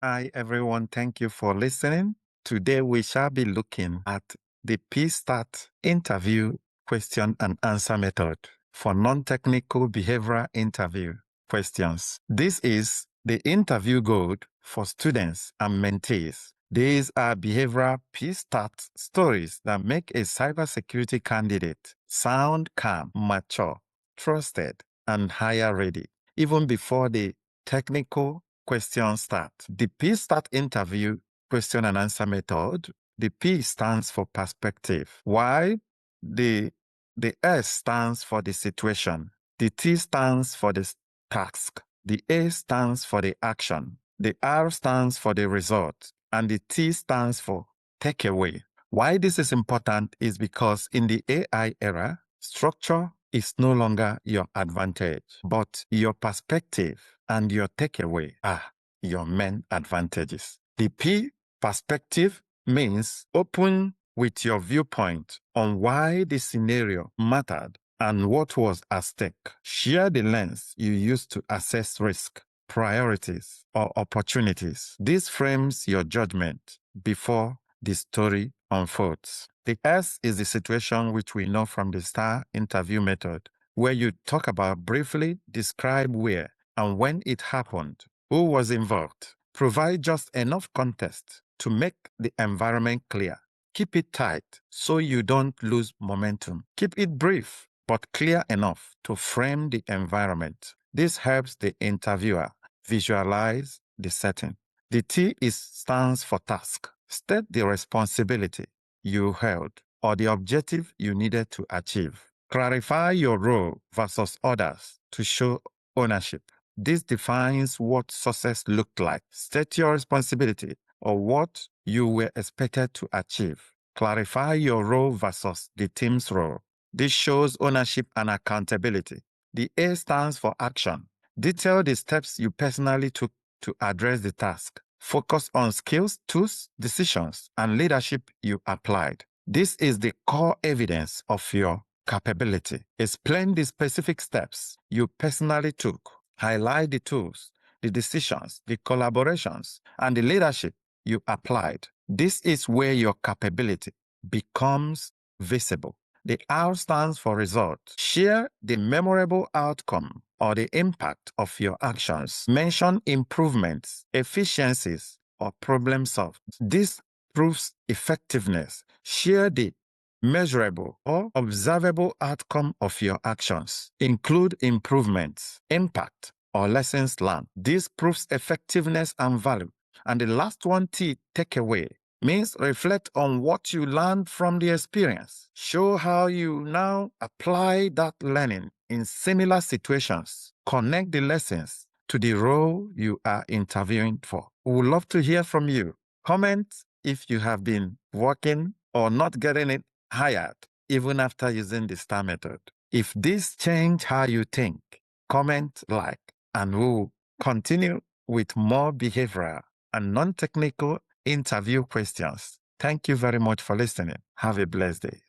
Hi, everyone. Thank you for listening. Today, we shall be looking at the PSTART interview question and answer method for non-technical behavioral interview questions. This is the interview guide for students and mentees. These are behavioral PSTART stories that make a cybersecurity candidate sound calm, mature, trusted, and hire ready, even before the technical question start. The PSTART interview question and answer method. The P stands for perspective. Why? The S stands for the situation. The T stands for the task. The A stands for the action. The R stands for the result. And the T stands for takeaway. Why this is important is because in the AI era, structure is no longer your advantage, but your perspective and your takeaway are your main advantages. The P, perspective, means open with your viewpoint on why the scenario mattered and what was at stake. Share the lens you use to assess risk, priorities, or opportunities. This frames your judgment before the story unfolds. The S is the situation which we know from the STAR interview method, where you talk about briefly describe where and when it happened, who was involved. Provide just enough context to make the environment clear. Keep it tight so you don't lose momentum. Keep it brief but clear enough to frame the environment. This helps the interviewer visualize the setting. The T stands for task. State the responsibility you held or the objective you needed to achieve. Clarify your role versus others to show ownership. This defines what success looked like. State your responsibility or what you were expected to achieve. Clarify your role versus the team's role. This shows ownership and accountability. The A stands for action. Detail the steps you personally took to address the task. Focus on skills, tools, decisions, and leadership you applied. This is the core evidence of your capability. Explain the specific steps you personally took. Highlight the tools, the decisions, the collaborations, and the leadership you applied. This is where your capability becomes visible. The R stands for result. Share the memorable outcome or the impact of your actions. Mention improvements, efficiencies, or problem solved. This proves effectiveness. Share the measurable or observable outcome of your actions. Include improvements, impact, or lessons learned. This proves effectiveness and value. And the last one, T, takeaway, means reflect on what you learned from the experience. Show how you now apply that learning in similar situations. Connect the lessons to the role you are interviewing for. We would love to hear from you. Comment if you have been working or not getting it hired, even after using the STAR method. If this changed how you think, comment, like, and we'll continue with more behavioral and non-technical interview questions. Thank you very much for listening. Have a blessed day.